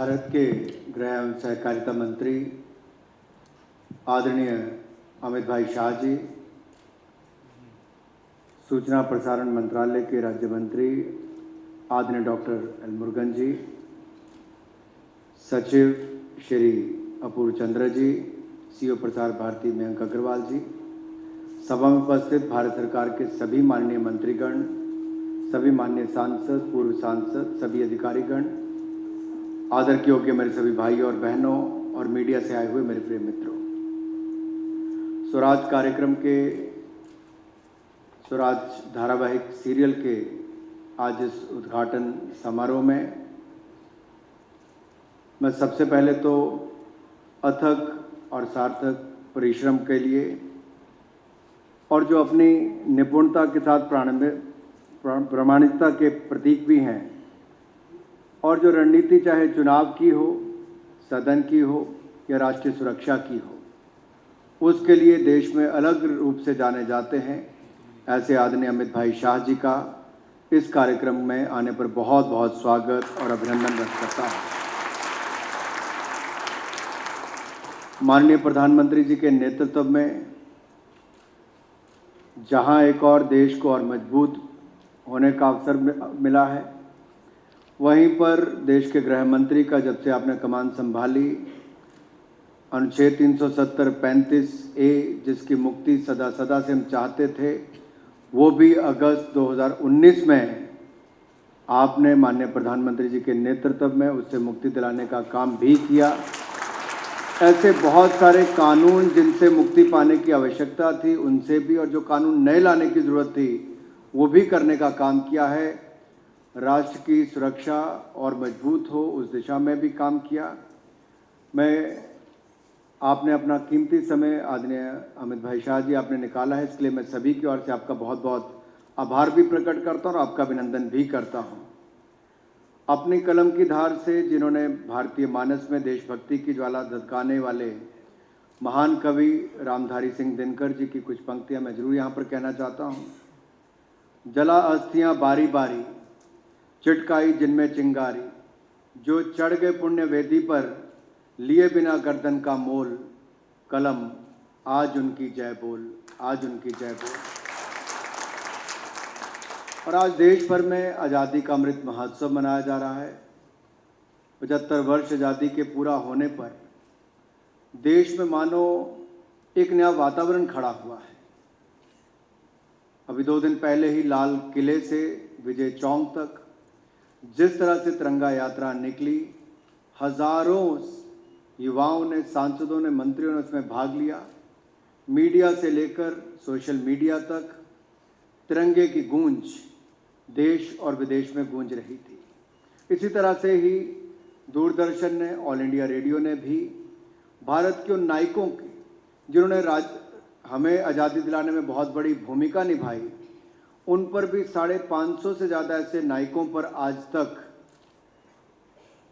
भारत के गृह एवं सहकारिता मंत्री आदरणीय अमित भाई शाह जी, सूचना प्रसारण मंत्रालय के राज्य मंत्री आदरणीय डॉक्टर एल मुरुगन जी, सचिव श्री अपूर्व चंद्र जी, सीओ प्रसार भारती मयंक अग्रवाल जी, सभा में उपस्थित भारत सरकार के सभी माननीय मंत्रीगण, सभी माननीय सांसद, पूर्व सांसद, सभी अधिकारीगण, आदर के योग्य मेरे सभी भाइयों और बहनों और मीडिया से आए हुए मेरे प्रिय मित्रों, स्वराज कार्यक्रम के स्वराज धारावाहिक सीरियल के आज इस उद्घाटन समारोह में मैं सबसे पहले तो अथक और सार्थक परिश्रम के लिए और जो अपनी निपुणता के साथ प्रामाणिकता के प्रतीक भी हैं और जो रणनीति चाहे चुनाव की हो, सदन की हो या राष्ट्रीय सुरक्षा की हो, उसके लिए देश में अलग रूप से जाने जाते हैं, ऐसे आदरणीय अमित भाई शाह जी का इस कार्यक्रम में आने पर बहुत बहुत स्वागत और अभिनंदन व्यक्त करता हूँ। माननीय प्रधानमंत्री जी के नेतृत्व में जहां एक और देश को और मजबूत होने का अवसर मिला है, वहीं पर देश के गृह मंत्री का जब से आपने कमान संभाली, अनुच्छेद 370-35A जिसकी मुक्ति सदा सदा से हम चाहते थे, वो भी अगस्त 2019 में आपने माननीय प्रधानमंत्री जी के नेतृत्व में उससे मुक्ति दिलाने का काम भी किया। ऐसे बहुत सारे कानून जिनसे मुक्ति पाने की आवश्यकता थी, उनसे भी, और जो कानून नए लाने की ज़रूरत थी वो भी करने का काम किया है। राष्ट्र की सुरक्षा और मजबूत हो, उस दिशा में भी काम किया। आपने अपना कीमती समय आदरणीय अमित भाई शाह जी आपने निकाला है, इसके लिए मैं सभी की ओर से आपका बहुत बहुत आभार भी प्रकट करता हूँ और आपका अभिनंदन भी करता हूँ। अपनी कलम की धार से जिन्होंने भारतीय मानस में देशभक्ति की ज्वाला धधकाने वाले महान कवि रामधारी सिंह दिनकर जी की कुछ पंक्तियाँ मैं जरूर यहाँ पर कहना चाहता हूँ। जला अस्थियाँ बारी बारी, चिटकाई जिनमें चिंगारी, जो चढ़ गए पुण्य वेदी पर, लिए बिना गर्दन का मोल, कलम आज उनकी जय बोल, आज उनकी जय बोल। और आज देश भर में आज़ादी का अमृत महोत्सव मनाया जा रहा है। 75 वर्ष आज़ादी के पूरा होने पर देश में मानो एक नया वातावरण खड़ा हुआ है। अभी 2 दिन पहले ही लाल किले से विजय चौक तक जिस तरह से तिरंगा यात्रा निकली, हजारों युवाओं ने, सांसदों ने, मंत्रियों ने उसमें भाग लिया। मीडिया से लेकर सोशल मीडिया तक तिरंगे की गूंज देश और विदेश में गूंज रही थी। इसी तरह से ही दूरदर्शन ने, ऑल इंडिया रेडियो ने भी भारत के उन नायकों की जिन्होंने हमें आज़ादी दिलाने में बहुत बड़ी भूमिका निभाई, उन पर भी 550 से ज़्यादा ऐसे नायकों पर आज तक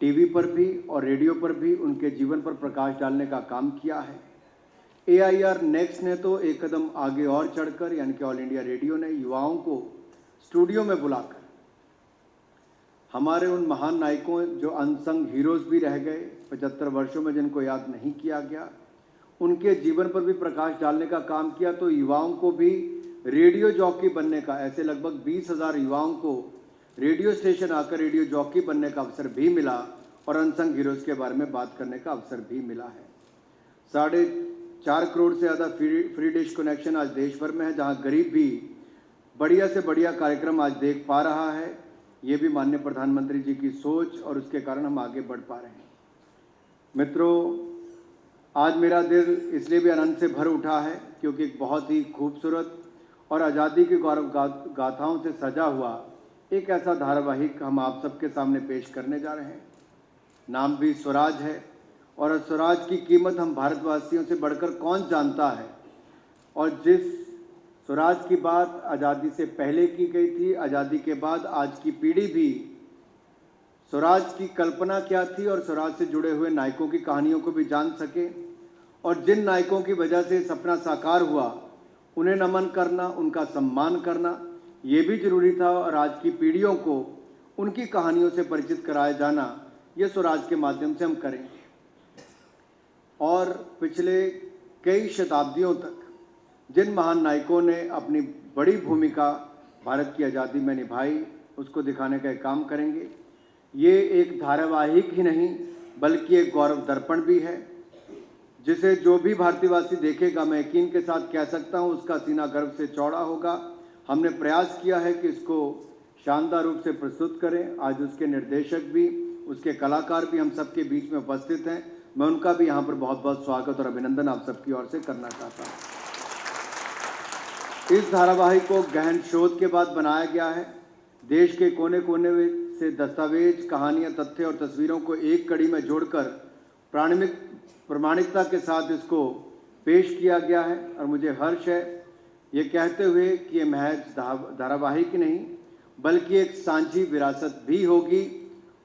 टीवी पर भी और रेडियो पर भी उनके जीवन पर प्रकाश डालने का काम किया है। AIR नेक्स्ट ने तो एक कदम आगे और चढ़कर, यानी कि ऑल इंडिया रेडियो ने युवाओं को स्टूडियो में बुलाकर हमारे उन महान नायकों जो अनसंग हीरोज़ भी रह गए 75 वर्षों में, जिनको याद नहीं किया गया, उनके जीवन पर भी प्रकाश डालने का काम किया। तो युवाओं को भी रेडियो जॉकी बनने का, ऐसे लगभग 20,000 युवाओं को रेडियो स्टेशन आकर रेडियो जॉकी बनने का अवसर भी मिला और अनसंग हीरोज़ के बारे में बात करने का अवसर भी मिला है। 4.5 करोड़ से ज़्यादा फ्री डिश कनेक्शन आज देश भर में है, जहां गरीब भी बढ़िया से बढ़िया कार्यक्रम आज देख पा रहा है। ये भी माननीय प्रधानमंत्री जी की सोच और उसके कारण हम आगे बढ़ पा रहे हैं। मित्रों, आज मेरा दिल इसलिए भी आनंद से भर उठा है क्योंकि एक बहुत ही खूबसूरत और आज़ादी की गौरव गाथाओं से सजा हुआ एक ऐसा धारावाहिक हम आप सबके सामने पेश करने जा रहे हैं। नाम भी स्वराज है और स्वराज की कीमत हम भारतवासियों से बढ़कर कौन जानता है। और जिस स्वराज की बात आज़ादी से पहले की गई थी, आज़ादी के बाद आज की पीढ़ी भी स्वराज की कल्पना क्या थी और स्वराज से जुड़े हुए नायकों की कहानियों को भी जान सके, और जिन नायकों की वजह से सपना साकार हुआ उन्हें नमन करना, उनका सम्मान करना ये भी जरूरी था। और आज की पीढ़ियों को उनकी कहानियों से परिचित कराया जाना ये स्वराज के माध्यम से हम करेंगे। और पिछले कई शताब्दियों तक जिन महान नायकों ने अपनी बड़ी भूमिका भारत की आज़ादी में निभाई, उसको दिखाने का एक काम करेंगे। ये एक धारावाहिक ही नहीं बल्कि एक गौरव दर्पण भी है, जिसे जो भी भारतीयवासी देखेगा, मैं यकीन के साथ कह सकता हूँ, उसका सीना गर्व से चौड़ा होगा। हमने प्रयास किया है कि इसको शानदार रूप से प्रस्तुत करें। आज उसके निर्देशक भी, उसके कलाकार भी हम सबके बीच में उपस्थित हैं। मैं उनका भी यहाँ पर बहुत बहुत स्वागत और अभिनंदन आप सबकी ओर से करना चाहता हूँ। इस धारावाहिक को गहन शोध के बाद बनाया गया है। देश के कोने कोने से दस्तावेज, कहानियाँ, तथ्य और तस्वीरों को एक कड़ी में जोड़कर प्रामाणिकता के साथ इसको पेश किया गया है। और मुझे हर्ष है ये कहते हुए कि ये महज धारावाहिक नहीं बल्कि एक सांझी विरासत भी होगी।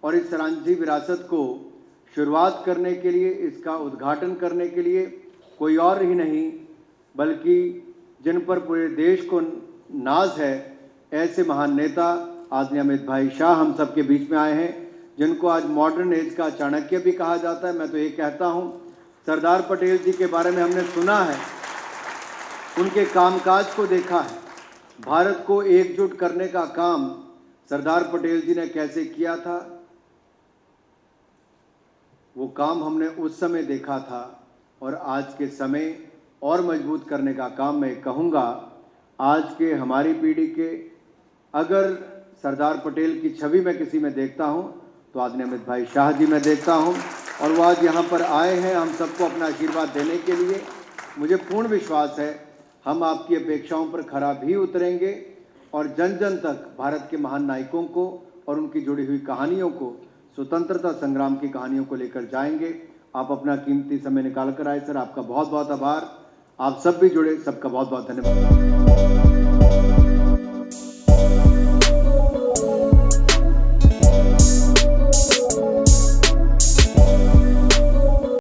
और इस सांझी विरासत को शुरुआत करने के लिए, इसका उद्घाटन करने के लिए कोई और ही नहीं बल्कि जिन पर पूरे देश को नाज है, ऐसे महान नेता आदरणीय अमित भाई शाह हम सबके बीच में आए हैं, जिनको आज मॉडर्न एज का चाणक्य भी कहा जाता है। मैं तो ये कहता हूँ, सरदार पटेल जी के बारे में हमने सुना है, उनके कामकाज को देखा है। भारत को एकजुट करने का काम सरदार पटेल जी ने कैसे किया था, वो काम हमने उस समय देखा था। और आज के समय और मजबूत करने का काम मैं कहूँगा, आज के हमारी पीढ़ी के अगर सरदार पटेल की छवि मैं किसी में देखता हूँ तो आदरणीय अमित भाई शाह जी में देखता हूँ। और वो आज यहाँ पर आए हैं हम सबको अपना आशीर्वाद देने के लिए। मुझे पूर्ण विश्वास है हम आपकी अपेक्षाओं पर खरा भी उतरेंगे और जन जन तक भारत के महान नायकों को और उनकी जुड़ी हुई कहानियों को, स्वतंत्रता संग्राम की कहानियों को लेकर जाएंगे। आप अपना कीमती समय निकाल कर आए सर, आपका बहुत बहुत आभार। आप सब भी जुड़े, सबका बहुत बहुत धन्यवाद।